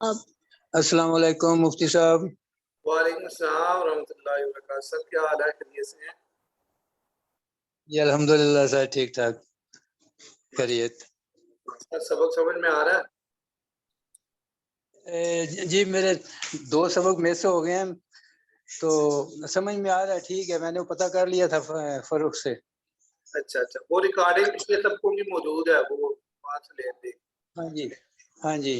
اب السلام علیکم مفتی صاحب۔ وعلیکم السلام ورحمۃ اللہ وبرکاتہ۔ سب کیا حال ہے؟ خیریت سے ہیں؟ جی الحمدللہ سر، ٹھیک ٹھاک خیریت۔ سبق سمجھ میں آ رہا ہے؟ جی میرے 2 سبق میں سے ہو گئے ہیں تو سمجھ میں آ رہا ہے، ٹھیک ہے۔ میں نے پتہ کر لیا تھا فاروق سے۔ اچھا وہ ریکارڈنگ پچھلے سبقوں کی موجود ہے، وہ وہاں سے لے لیں۔ ہاں جی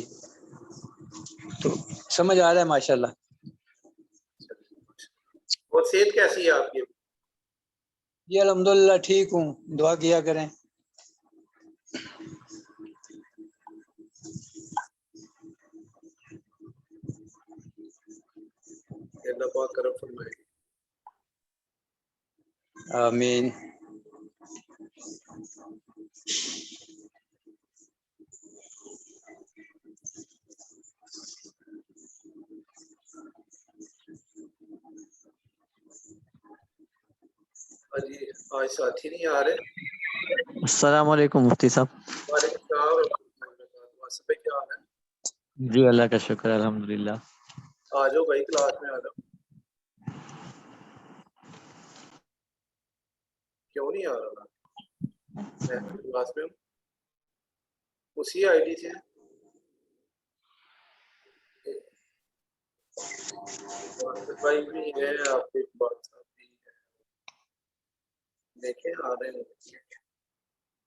تو سمجھ آ رہا ہے ماشاءاللہ۔ اور صحت کیسی ہے آپ کی؟ جی الحمدللہ ٹھیک ہوں، دعا کیا کریں۔ اللہ پاک کرم فرمائے۔ آمین۔ جی آج ساتھی نہیں آ رہے۔ السلام علیکم مفتی صاحب۔ وعلیکم السلام ورحمۃ اللہ وبرکاتہ۔ واسف بھائی کیا حال ہے؟ جی اللہ کا شکر ہے، الحمدللہ۔ آ جاؤ بھائی، کلاس میں آ جاؤ۔ کیوں نہیں آ رہا؟ میں کلاس میں ہوں، اسی آئی ڈی سے۔ واسف بھائی بھی ہے، آپ کی بات بھی ہے، دیکھیں آ رہے ہیں۔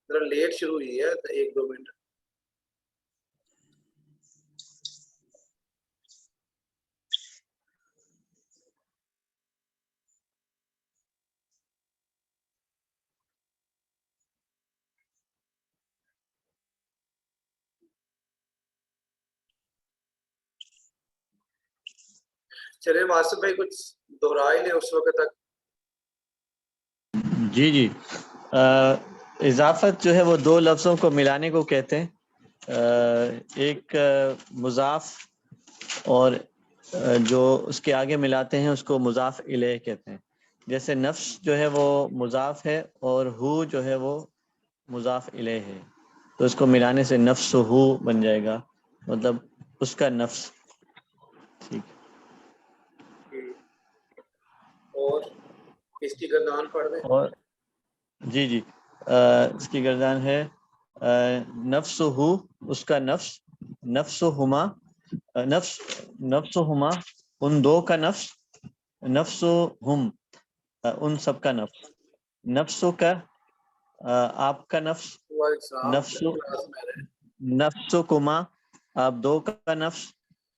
ذرا لیٹ شروع ہوئی ہے، 1-2 منٹ۔ چلے واسف بھائی کچھ دوہرا ہی لیں اس وقت تک۔ جی اضافت جو ہے وہ 2 لفظوں کو ملانے کو کہتے ہیں، ایک مضاف اور جو اس کے آگے ملاتے ہیں اس کو مضاف الیہ کہتے ہیں۔ جیسے نفس جو ہے وہ مضاف ہے اور ہو جو ہے وہ مضاف الیہ ہے، تو اس کو ملانے سے نفس ہو بن جائے گا، مطلب اس کا نفس۔ ٹھیک۔ اور اس کی گردان پڑھ دیں۔ اور جی اس کی گردان ہے نفس ہو، اس کا نفس، نفس ہما، نفس ہما ان 2 کا نفس، نفس ہم ان سب کا نفس، نفس کا آپ کا نفس، نفس نفس کما آپ 2 کا نفس،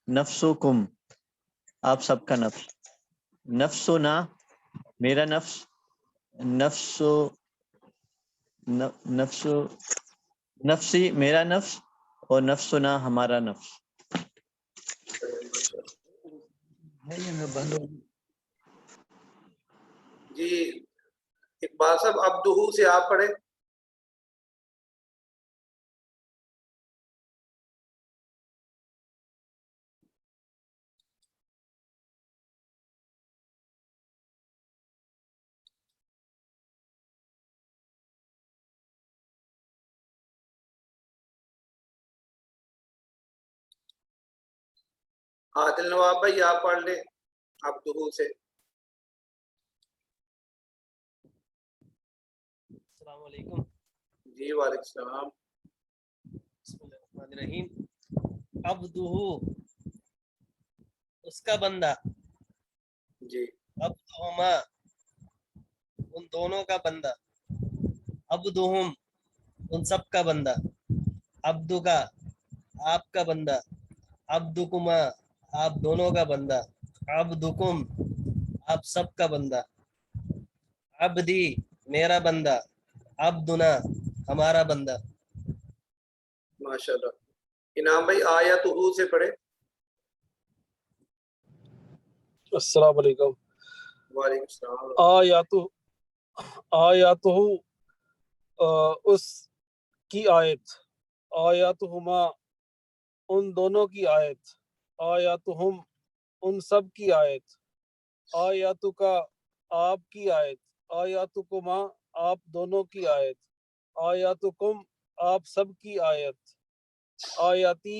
نفس کم آپ سب کا نفس، نفسنا میرا نفس، نفسی میرا نفس، اور نفسنا ہمارا نفس۔ جی اقبال صاحب عبدہو سے آپ پڑھیں۔ عادل نواب بھائی آپ پڑھ لیں عبدہو سے۔ السلام علیکم۔ جی وعلیکم السلام۔ بسم اللہ الرحمن الرحیم۔ عبدہو اس کا بندہ، جی عبدہما ان دونوں کا بندہ، عبدہم ان سب کا بندہ، عبدکا آپ کا بندہ، عبدکما آپ دونوں کا بندہ، عبدکم آپ سب کا بندہ، عبدی میرا بندہ، عبدنا ہمارا بندہ۔ ماشاءاللہ۔ انعام بھائی آیاتہو سے پڑھے۔ السلام علیکم۔ وعلیکم السلام۔ آیاتہ اس کی آیت، آیاتہما ان دونوں کی آیت، آیاتہم ان سب کی آیت، آیاتکا آپ کی آیت، آیاتکما آپ دونوں کی آیت، آیاتکم آپ سب کی آیت، آیاتی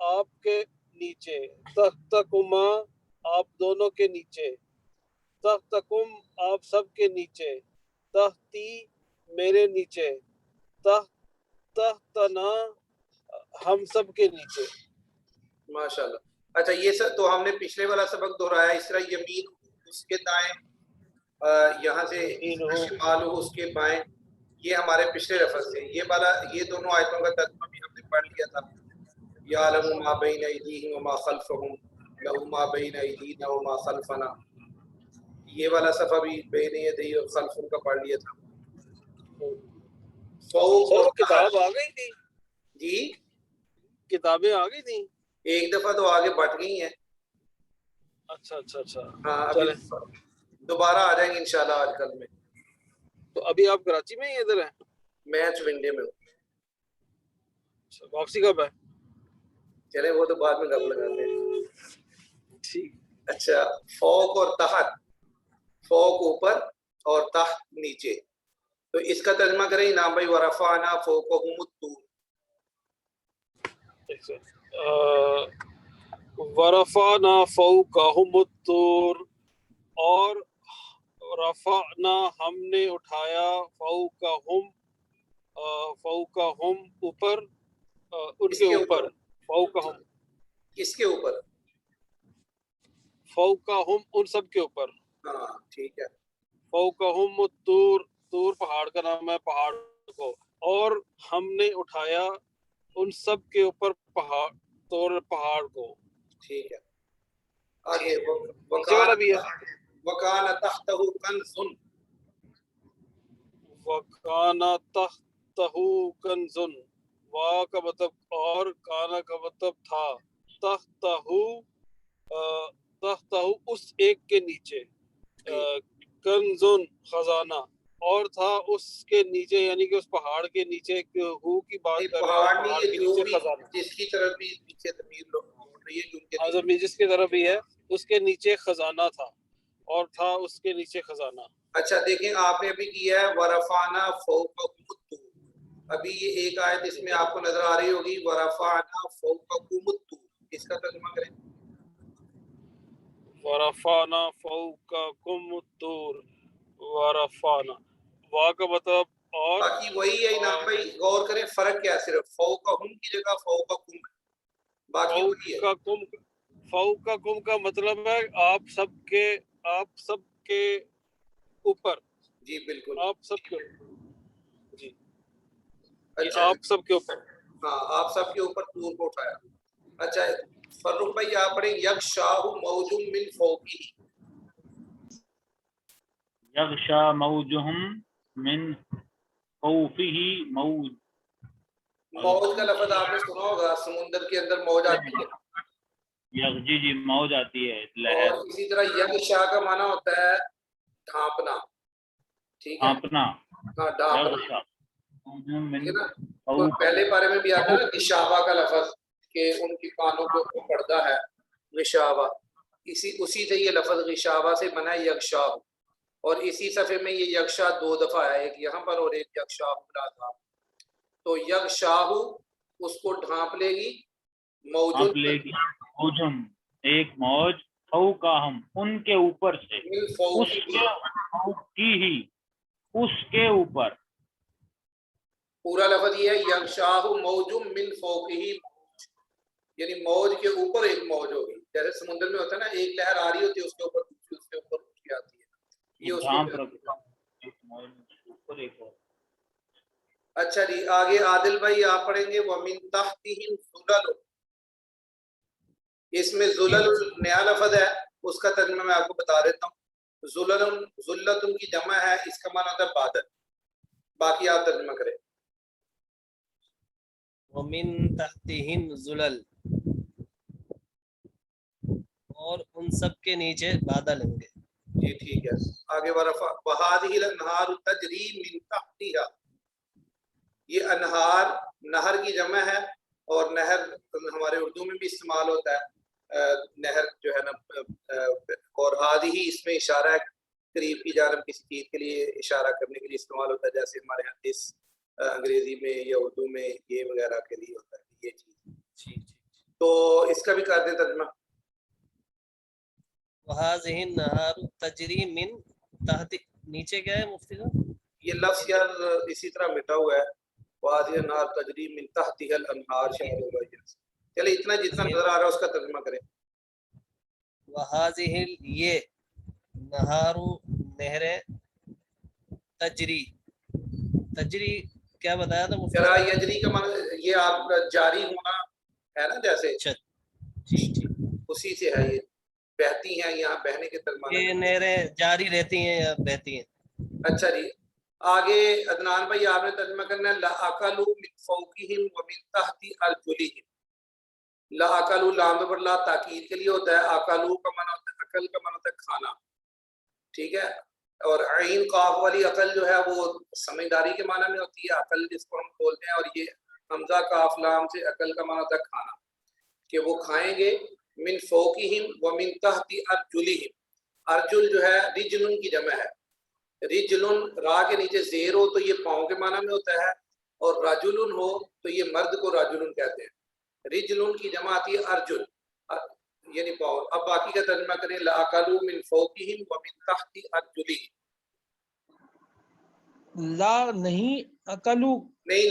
آپ کے نیچے، تحتکما آپ دونوں کے نیچے، تحتکم آپ سب کے نیچے، تحتی میرے نیچے، تحتنا ہم سب کے نیچے. ماشاءاللہ. اچھا یہ سب تو ہم نے پچھلے والا سبق دہرایا. اس طرح یمین اس کے دائیں، یہاں سے شمال اس کے بائیں، یہ ہمارے پچھلے لفظ تھے. یہ والا یہ دونوں آیتوں کا ترجمہ بھی ہم نے پڑھ لیا تھا. یعلم ما بین ایدیہم وما خلفہم لہ ما بین ایدینا وما خلفنا. یہ والا صفحہ بھی بین یدی اور خلف کا پڑھ لیا تھا. فوق سر اور وہ کتاب تحت. آ گئی تھی، جی کتابیں آ گئی تھیں. ایک دفعہ تو آگے بٹ گئی ہیں. اچھا اچھا اچھا. ہاں ابھی دوبارہ آ جائیں گے انشاءاللہ آج کل میں. تو ابھی آپ کراچی میں ہی ادھر ہیں؟ میں چونڈے میں ہوں. اچھا، واپسی کب ہے؟ چلے وہ تو بعد میں گپ لگاتے ہیں. ٹھیک. اچھا فوق اور تحت، فوق اوپر اور تحت نیچے. تو اس کا ترجمہ کریں انعام بھائی. ورفعنا فوقہم الطور. ورفعنا فوقہم الطور، اور رفعنا ہم نے اٹھایا، فوقہم فوقہم اوپر ان کس کے کے اوپر، فوقہم کس کے اوپر؟ فوقہم ان سب کے اوپر. ہاں ٹھیک ہے. فوقہم الطور، طور پہاڑ کا نام ہے، پہاڑ کو. اور ہم نے اٹھایا ان سب کے اوپر پہاڑ، طور پہاڑ کو. ٹھیک ہے. آگے نیچے والا بھی ہے. وکان تحتہ کنز. وَكَانَ تَحْتَهُ كَنْزٌ، وا کا مطلب اور، کانا کا مطلب تھا. تحتہ اس ایک کے نیچے، کنزن خزانہ، اور تھا اس کے نیچے، یعنی کہ اس پہاڑ کے نیچے. ہو کی بات کر رہے ہیں، پہاڑ پہاڑ نہیں کے ہے جو نیچے بھی خزانہ. جس کی طرف بھی پیچھے ضمیر لوگ بول رہی ہے کہ ان کے نیچے. اعظم جس کی طرف بھی ہے اس کے نیچے خزانہ تھا، اور تھا اس کے نیچے خزانہ. اچھا دیکھیں آپ نے ابھی کیا ہے ورفعنا فوقہم الطور. ابھی یہ ایک آیت اس میں آپ کو نظر آ رہی ہوگی ورفعنا فوقہم الطور. اس کا ترجمہ کریں. ورفعنا فوقکم الطور، ورفعنا، وا کا مطلب اور. باقی وہی ہے انعام بھائی، غور کریں فرق کیا ہے. صرف فوقہم کی جگہ فوقکم ہے، باقی وہی ہے. فوقکم کا مطلب ہے آپ سب کے اوپر. جی بالکل. آپ سب کے جی اچھا آپ سب کے اوپر. ہاں آپ سب کے اوپر طور کو اٹھایا. اچھا فرخ بھائی آپ پڑھیں یغشاہ موج من فوقہ. یغشا موجہم من فوقہ موج. موج کا لفظ آپ نے سنا ہوگا، سمندر کے اندر موج آتی ہے. جی جی موج آتی ہے، لہر. اور اسی طرح یغشا کا معنی ہوتا ہے ڈھانپنا. ٹھیک ہے، ڈھانپنا. ہاں ڈھانپنا. یغشا موجہم ٹھیک ہے من نا. تو فوقہ. پہلے بارے میں بھی آتا ہے نا غشاوہ کا لفظ، کہ ان کی کانوں کے اوپر پردہ ہے، غشاوہ. اسی سے یہ لفظ غشاوہ سے بنا ہے یغشا. اور اسی صفحے میں یہ یغشا 2 دفعہ ہے، ایک یہاں پر اور ایک یغشا العذاب. تو یغشاہ اس کو ڈھانپ لے گی، موجود ڈھانپ لے گی موجم ایک موج، فوقہم ان کے اوپر سے، اس کے فوقی ہی اس کے اوپر. پورا لفظ یہ ہے یغشاہ موجم من فوقہ، یعنی موج کے اوپر ایک موج ہوگی. جیسے سمندر میں ہوتا ہے نا، ایک لہر آ رہی ہوتی ہے اس کے اوپر دوسری اس کے اوپر دوسری آتی ہے، یہ اس ڈھانپ کو. رکھا ایک موج اوپر ایک اور. اچھا جی آگے عادل بھائی آپ پڑھیں گے وَمِن تَحْتِهِمْ ظُلَلٌ. اس میں ظلل نیا لفظ ہے، اس کا ترجمہ میں آپ کو بتا دیتا ہوں. ظلتن کی جمع ہے، اس کا معنی ہوتا ہے بادل. باقی آپ ترجمہ کریں. ومن تحتہم ظلل، اور ان سب کے نیچے بادل ہوں گے. جی ٹھیک ہے. آگے وَهَٰذِهِ الْأَنْهَارُ تَجْرِي مِن تَحْتِهَا. یہ انہار نہر کی جمع ہے، اور نہر ہمارے اردو میں بھی استعمال ہوتا ہے نہر جو ہے نا. اور ہادی اس میں اشارہ ہے قریب کی جانب کسی چیز کے لیے اشارہ کرنے کے لیے استعمال ہوتا ہے، جیسے ہمارے یہاں دس انگریزی میں یا اردو میں یہ وغیرہ کے لیے ہوتا ہے یہ چیز. تو اس کا بھی کر دیں ترجمہ. وہذہ النہار تجری من تحت، نیچے کیا ہے مفتی صاحب؟ یہ لفظ یار اسی طرح مٹا ہوا ہے. وادی النار تجری من تحتها الانہار شاید ہوگا یہ. چلے اتنا جتنا نظر آ رہا ہے اس کا ترجمہ کریں. وہذہ یہ نہار نہریں تجری، تجری کیا بتایا تھا مفتی ذرا صاحب؟ یجری کا معنی یہ آپ کا جاری ہونا ہے نا، جیسے اچھا ٹھیک ٹھیک. اسی سے ہے یہ. بہتی ہیں، یہاں بہنے کے ترجمہ یہ نہریں جاری رہتی ہیں یا بہتی ہیں؟ اچھا جی. آگے عدنان بھائی آپ نے ترجمہ کرنا ہے لَأَكَلُوا مِن فَوْقِهِمْ وَمِن تَحْتِ أَرْجُلِهِمْ. لَأَكَلُوا لام پر لا تاکید کے لیے ہوتا ہے. اکلو کا معنی ہوتا ہے، اکل کا معنی ہوتا ہے کھانا. ٹھیک ہے. اور عین قاف والی عقل جو ہے وہ سمجھداری کے معنی میں ہوتی ہے، عقل جس کو ہم بولتے ہیں. اور یہ حمزہ کاف لام سے عقل کا معنی ہوتا ہے کھانا، کہ وہ کھائیں گے. من فوقہم ومن تحت ارجلہم. ارجل جو ہے رجلن کی جمع ہے. رجلن را کے نیچے زیر ہو تو یہ پاؤں کے معنی میں ہوتا ہے، اور رجلن ہو تو یہ مرد کو رجلن کہتے ہیں. رجلن کی جمع آتی ہے ارجل، یعنی پاؤں. اب باقی کا ترجمہ کریں لَأَكَلُوا مِن فَوْقِهِمْ وَمِن تَحْتِ أَرْجُلِهِمْ. لا نہیں اکلو، نہیں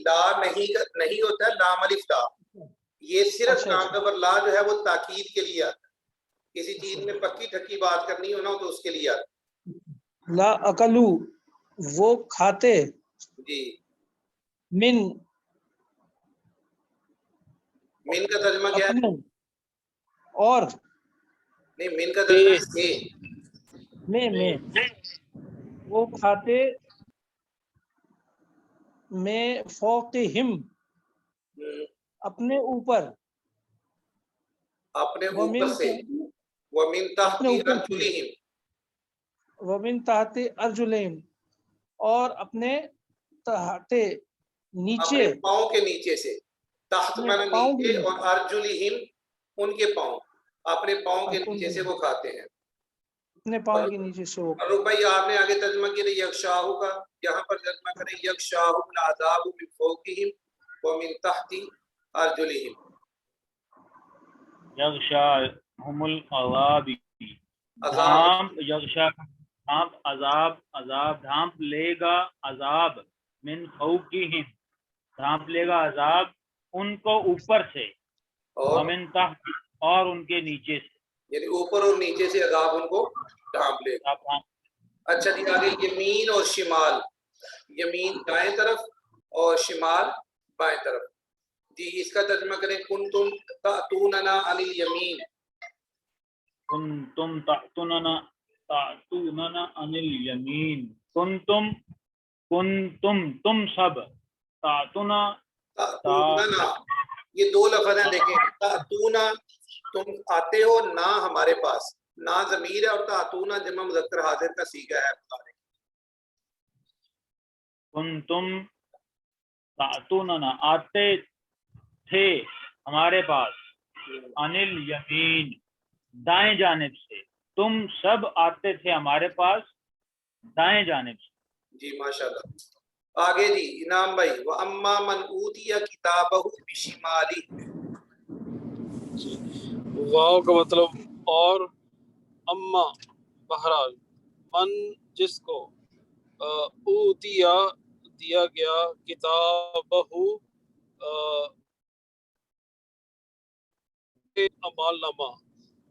لا نہیں ہوتا ہے لام الف لا. یہ صرف اچھا لام اچھا. زبر لا جو ہے وہ تاکید کے لیے آتا ہے. کسی چیز میں پکی ٹھکی بات کرنی ہو نا تو اس کے لیے آتا لا اکلو وہ کھاتے، ہے. جی من من کا ترجمہ کیا ہے؟ اپنے، اور نہیں من کا ترجمہ سے. میں وہ کھاتے میں فوقہم اپنے اوپر، اپنے ومن اوپر سے. ومن تحت اپنے اوپر سے، ارجلہم. ومن تحت ارجلہم اور اپنے تحت نیچے، اپنے پاؤں کے نیچے سے. تحت اپنے مانا پاؤں نیچے، کے اور ارجلہم ان کے پاؤں. اپنے پاؤں کے نیچے سے وہ کھاتے ہیں. اپنے پاؤں کے نیچے سے وہ. فاروق بھائی آپ نے آگے ترجمہ کیا یغشاہ کا، یہاں پر ترجمہ کریں یغشاہم العذاب من فوقہم ومن تحت ارجلہم. یغشاہم العذاب، عذاب یغشا ڈھانپ، عذاب ڈھانپ لے گا، عذاب من فوقہم ڈھانپ لے گا عذاب ان کو اوپر سے، اور ومن تحت اور ان کے نیچے سے. یعنی اوپر اور نیچے سے عذاب ان کو ڈھانپ لے گا. اچھا جی آگے یمین اور شمال. یمین دائیں طرف اور شمال بائیں طرف. جی اس کا ترجمہ کریں کنتم تأتوننا عن الیمین. کنتم تأتوننا عن الیمین. کنتم تم سب، تأتونا تأتوننا یہ دو لفظ ہیں دیکھیں. تأتونا تم آتے ہو، نہ ہمارے پاس، نہ ضمیر ہے، اور تأتونا جمع مذکر حاضر کا صیغہ ہے. کنتم تأتوننا آتے تھے ہمارے پاس، عن الیمین دائیں جانب سے. تم سب آتے تھے ہمارے پاس دائیں جانب سے. جی ماشاءاللہ. آگے جی انعام بھائی وَأَمَّا مَنْ أُوتِيَ كِتَابَهُ بِشِمَالِهِ. واو کا مطلب اور، اما بہرحال، من جس کو، اوتیا دیا گیا، کتابہ اعمال نامہ،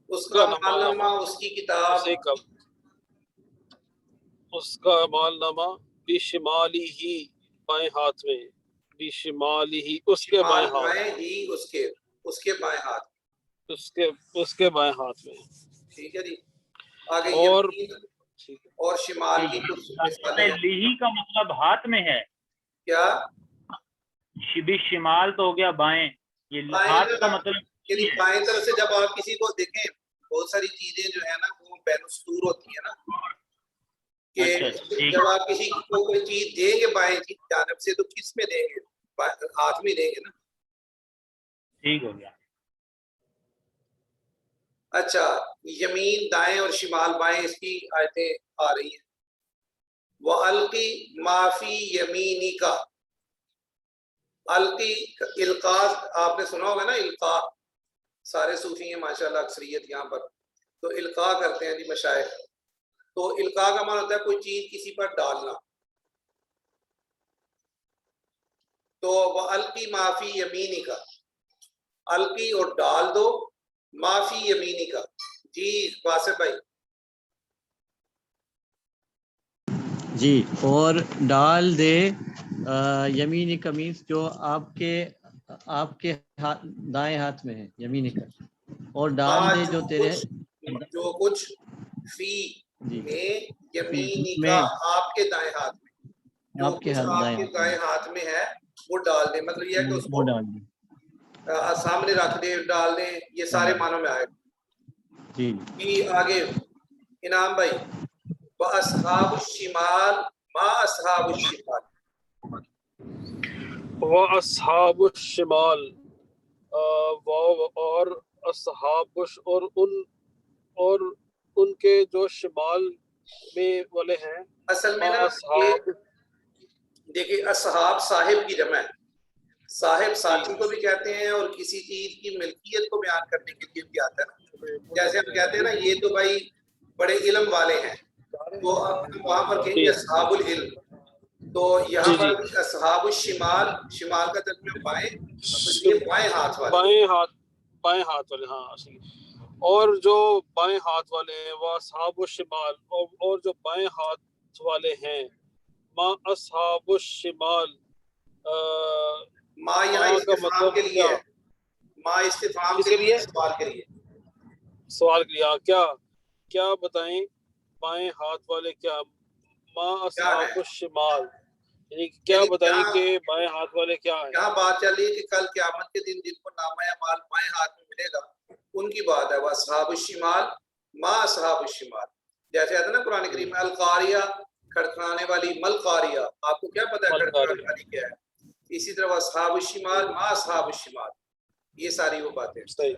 اس کا اعمال نامہ، اس کی کتاب. اسے کب، اس کا اعمال نامہ بشمالی ہی بائیں ہاتھ میں، بشمالی ہی اس کے بائیں ہاتھ، بائیں ہی اس کے بائیں ہاتھ، اس کے بائیں ہاتھ میں. ٹھیک ہے جی. آگے اور یمین اور شمال کی کچھ مثالیں ہیں. لیہی کا مطلب ہاتھ میں ہے، کیا شبی شمال تو ہو گیا بائیں، یہ ہاتھ کا مطلب یعنی بائیں طرف سے جب آپ کسی کو دیکھیں، بہت ساری چیزیں جو ہے نا وہ بین السطور ہوتی ہیں نا، کہ جب آپ کسی کو کوئی چیز دیں گے بائیں جانب سے تو کس میں دیں گے؟ ہاتھ میں دیں گے نا. ٹھیک ہو گیا. اچھا یمین دائیں اور شمال بائیں، اس کی آیتیں آ رہی ہیں. وَأَلْقِ مَا فِي يَمِينِكَ. القی القاء آپ نے سنا ہوگا نا، القاء سارے صوفی ہیں ماشاءاللہ اکثریت یہاں پر. تو القاء کرتے ہیں جی مشائخ. تو القاء کا معنی ہوتا ہے کوئی چیز کسی پر ڈالنا. تو وَأَلْقِ مَا فِي يَمِينِكَ, القی اور ڈال دو, ما فی یمینک. جی باسط بھائی. جی, اور ڈال دے یمینی قمیص جو آپ کے دائیں ہاتھ میں ہے, یمینی کا, اور ڈال دے جو تیرے جو کچھ فی جی میں یمینی میں کا آپ کے دائیں ہاتھ میں, جو آپ کے کچھ آپ دائیں کے ہاتھ دائیں ہاتھ میں ہے وہ ڈال دیں. مطلب یہ ہے کہ اس وہ کو ڈال دیں. سامنے رکھ دیں, ڈال دیں, یہ سارے معنوں میں آئے. جی جی آگے انعام بھائی. وَأَصْحَابُ الشِّمَالِ مَا أَصْحَابُ الشِّمَالِ. وَأَصْحَابُ الشِّمَالِ اور اصحاب اور ان کے جو شمال میں والے ہیں. اصل میں نا اصحاب, دیکھیں اصحاب صاحب کی جمع ہے. صاحب ساتھی جی. کو بھی کہتے ہیں اور کسی چیز کی ملکیت کو بیان کرنے کے لیے بھی آتا ہے نا. جیسے ہم کہتے ہیں نا یہ تو بھائی بڑے علم والے ہیں, تو اب ہم وہاں پر کہیں گے اصحاب العلم. تو یہاں جی پر اصحاب الشمال, شمال کا ترجمہ بائیں, تو یہ بائیں ہاتھ والے. بائیں ہاتھ والے, ہاں صحیح. اور جو بائیں ہاتھ والے ہیں وہ اصحاب الشمال, اور جو بائیں ہاتھ والے ہیں ما اصحاب الشمال. ما یہاں کا استفہام مطلب کے لیے کیا؟ ہے. ما استفہام کس کے کے لیے, لیے؟ سوال کے لیے. سوال کیا, کیا بتائیں بائیں ہاتھ والے کیا؟ ما کیا ہے اصحاب الشمال, یعنی کیا یعنی بتائیں کہ بائیں ہاتھ والے کیا ہیں؟ یہاں بات چل رہی ہے کہ کل قیامت کے دن جن کو نامہ اعمال بائیں ہاتھ میں ملے گا ان کی بات ہے. وہ اصحاب الشمال ما اصحاب الشمال. جیسے آتا ہے نا قرآن کریم میں القاریہ, کھڑکھڑانے والی, مل قاریہ, آپ کو کیا پتا ہے کھڑکھڑانے والی کیا ہے. اسی طرح اصحاب الشمال ما اصحاب الشمال, یہ ساری وہ باتیں. صحیح.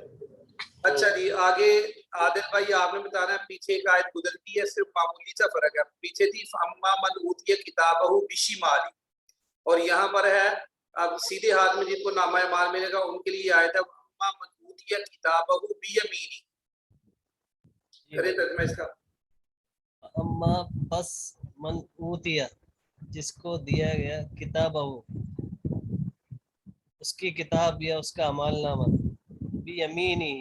اچھا جی آگے عادل بھائی آپ نے بتانا ہے. پیچھے ایک آیت گزرتی ہے, صرف معمولی سا فرق ہے. پیچھے تھی فاما من اوتی کتابہ بشمالی, اور یہاں پر ہے اب سیدھے ہاتھ میں جن کو نامہ اعمال ملے گا ان کے لیے آیت ہے فاما من اوتی کتابہ بیمینی. کرے ترجمہ اس کا. اما بس من اوتیا, جس کو دیا گیا کتابہ, اس کی کتاب یا اس کا اعمال نامہ, بیمینی,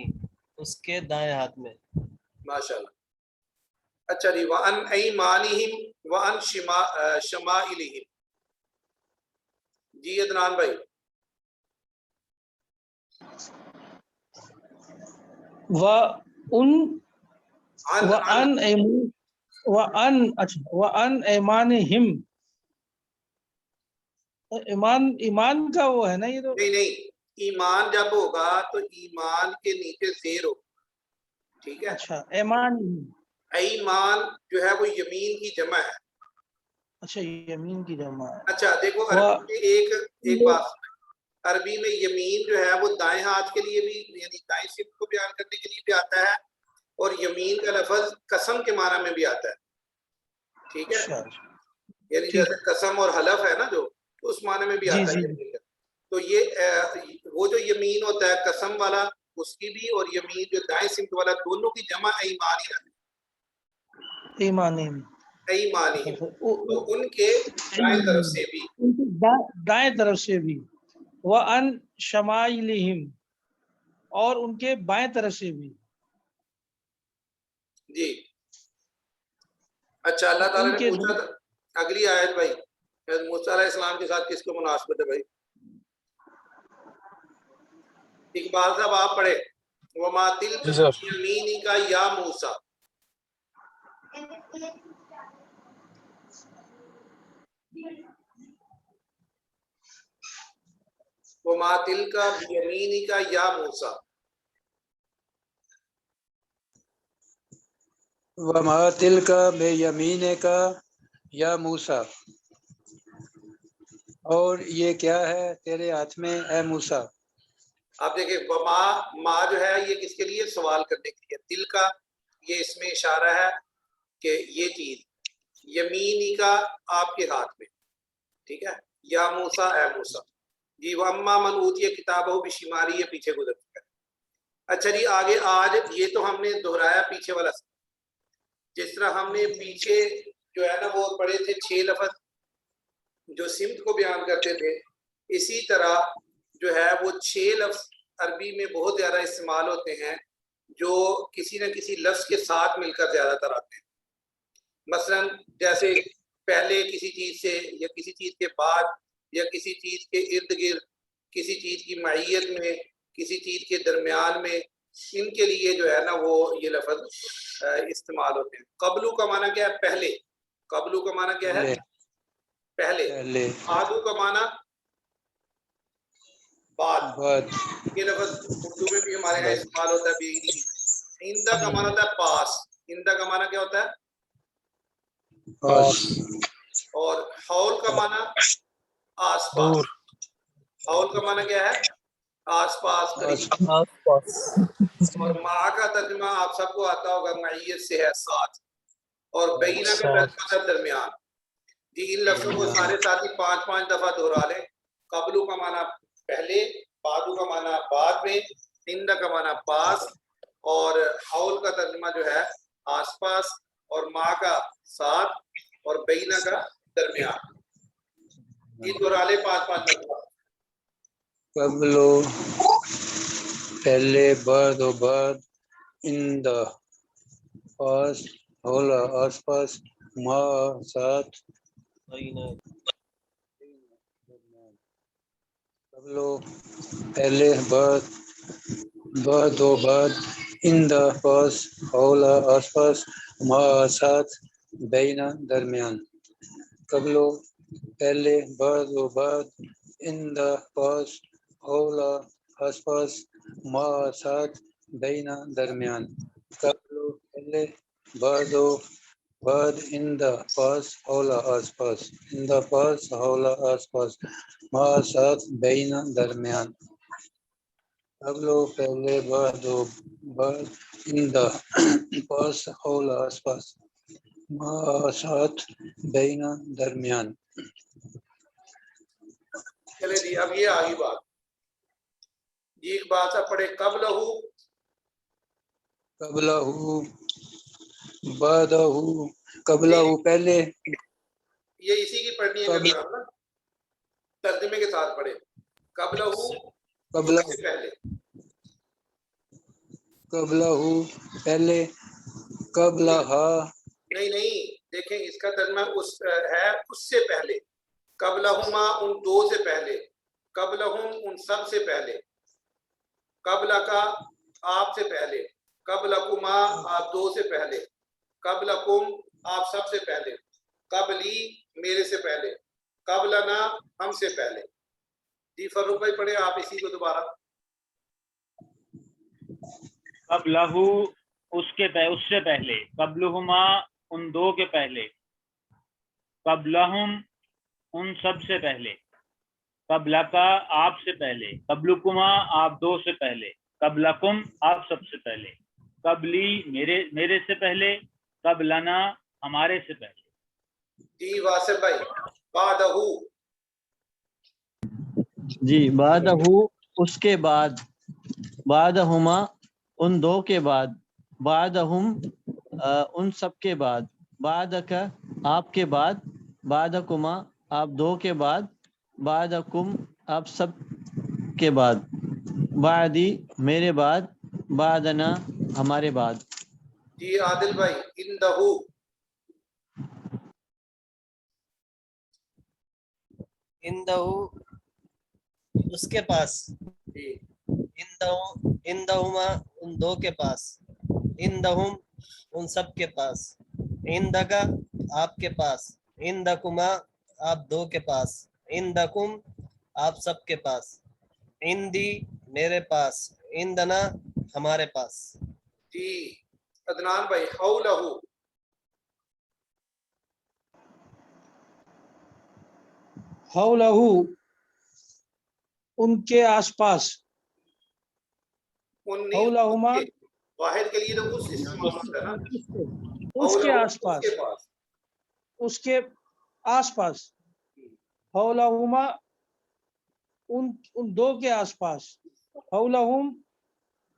اس کے دائیں ہاتھ میں. ماشاءاللہ. اچھا جی وَأَنْ أَيْمَانِهِمْ وَأَنْ شَمَائِلِهِمْ. جی عدنان بھائی. وَأَنْ ایمانہم, ایمان کا وہ ہے نا یہ تو. نہیں ایمان جب ہوگا تو ایمان کے نیچے زیر ہو, ٹھیک ہے. اچھا ایمان, ایمان جو ہے وہ یمین کی جمع ہے. اچھا یمین کی جمع ہے. اچھا دیکھو عربی میں ایک بات, عربی میں یمین جو ہے وہ دائیں ہاتھ کے لیے بھی, یعنی دائیں سمت کو بیان کرنے کے لیے بھی آتا ہے, اور یمین کا لفظ قسم کے معنی میں بھی آتا ہے. ٹھیک ہے, یعنی جیسے قسم اور حلف ہے نا جو, اس معنی میں بھی آتا ہے. تو یہ وہ جو یمین ہوتا ہے قسم والا اس کی بھی, اور یمین جو دائیں سمت والا, دونوں کی جمع ایمان ہی آتی ہے. ایمانہم, تو ان کے دائیں طرف سے بھی. دائیں طرف سے بھی. وَأَنْ شَمَائِلِهِمْ, اور ان کے بائیں طرف سے بھی. جی اچھا. اللہ تعالیٰ نے پوچھا تھا, اگلی آیت بھائی, موسیٰ علیہ السلام کے ساتھ کس کو مناسبت ہے بھائی؟ اقبال صاحب آپ پڑھے. وَمَا تِلْكَ بِيَمِينِكَ يَا مُوسَىٰ. وَمَا تِلْكَ بِيَمِينِكَ يَا مُوسَىٰ. وَمَا تِلْكَ بِيَمِينِكَ یا موسیٰ, اور یہ کیا ہے تیرے ہاتھ میں اے موسیٰ. آپ دیکھیں ما جو ہے یہ کس کے لیے, سوال کرنے کے لیے. دل کا یہ اس میں اشارہ ہے کہ یہ چیز یمینی کا آپ کے ہاتھ میں, ٹھیک ہے. یا موسیٰ, اے موسیٰ. جی وَأَمَّا مَنْ أُوتِیَ کِتَابَهُ بِشِمَالِهِ, یہ پیچھے گزر چکا ہے. اچھا جی آگے آج یہ تو ہم نے دہرایا پیچھے والا، جس طرح ہم نے پیچھے جو ہے نا وہ پڑھے تھے 6 لفظ جو سمت کو بیان کرتے تھے، اسی طرح جو ہے وہ 6 لفظ عربی میں بہت زیادہ استعمال ہوتے ہیں جو کسی نہ کسی لفظ کے ساتھ مل کر زیادہ تر آتے ہیں. مثلا جیسے پہلے کسی چیز سے یا کسی چیز کے بعد یا کسی چیز کے ارد گرد، کسی چیز کی معیت میں، کسی چیز کے درمیان میں، ان کے لیے جو ہے نا وہ یہ لفظ استعمال ہوتے ہیں. قبلو کا معنی کیا ہے؟ پہلے. قبلو کا معنی کیا ہے؟ پہلے. آدو کا معنی بعد. یہ لفظ اردو میں بھی ہمارے یہاں استعمال ہوتا ہے. آئندہ کا معنی ہوتا ہے پاس. آئندہ کا معنی کیا ہوتا ہے؟ پاس. اور حول کا معنی آس پاس. حول کا معنی کیا ہے؟ آس پاس، قریب. اور مع کا ترجمہ آپ سب کو آتا ہوگا، معیت سے ہے، ساتھ. اور بینہ کا ترجمہ ہے درمیان. جی ان لفظوں کو سارے ساتھی 5 دفعہ دہرا لیں. قبلو کا معنی پہلے، بعدو کا معنی بعد میں، عند کا معنی پاس، اور حول کا ترجمہ جو ہے آس پاس، اور مع کا ساتھ، اور بینہ کا درمیان. یہ دہرا لیں 5 دفعہ. قبلو پہلے، بعد و بعد، عند پاس، حولا آس پاس، ما ساتھ، قبلو پہلے، بعد و بعد، عند پاس، حولا آس پاس، ما ساتھ، بینہ درمیان. قبلو پہلے، بعد و بعد، عند پاس، حولا آس پاس، ما ساتھ، بینہ درمیان. قبلو پہلے، بعد و بعد، عند پاس، حولا آس پاس، عند پاس، حولا آس پاس، ما ساتھ، بینہ درمیان. قبلو پہلے، بعد و بعد، عند پاس، حولا آس پاس، ما ساتھ، بینہ درمیان. چلے جی اب یہ آگی بات. یہ ایک بات آپ پڑھے قبلہ، قبلہ، بعدہ، قبلہ پہلے. یہ اسی کی پڑھنی ہے میرے خیال میں، ترجمے کے ساتھ پڑھے. قبلہ قبلہ سے پہلے. قبلہ پہلے، قبلہ نہیں دیکھیں اس کا ترجمہ اس سے پہلے. قبلہما ان 2 سے پہلے. قبلہم ان سب سے پہلے. قبلہ کا آپ سے پہلے. قبلکما آپ 2 سے پہلے. قبلکم آپ سب سے پہلے. قبلی میرے سے پہلے. قبلنا ہم سے پہلے. جی فروخ بھائی پڑھے آپ اسی کو دوبارہ. قبلہ اس سے پہلے. قبلہما ان 2 کے پہلے. قبلہم ان سب سے پہلے. قبلکا آپ سے پہلے. قبلکما آپ 2 سے پہلے. قبلکم آپ سب سے پہلے. قبلی میرے سے پہلے. قبلنا ہمارے سے پہلے. جی واصف بھائی بعدہ. جی بعدہ اس کے بعد. بعدہما ان 2 کے بعد. بعدہم ان سب کے بعد. بعدک آپ کے بعد. بعدکما آپ 2 کے بعد. بعدکم آپ سب کے بعد. بعدی میرے بعد. بعدنا ہمارے بعد. جی عادل بھائی عندہ. اس کے پاس. جی عندہما ان 2 کے پاس. عندہم ان سب کے پاس. عندکا آپ کے پاس. عندکما آپ 2 کے پاس. عندکم آپ سب کے پاس. عندی میرے پاس. عندنا ہمارے پاس. جی عدنان بھائی حولہ. حولہ ان کے آس پاس. حولہما واحد کے لیے تو اس استعمال ہوتا ہے نا. اس کے آس پاس. اس کے پاس. اس کے آس پاس. حولہما ان 2 کے آس پاس. حولہم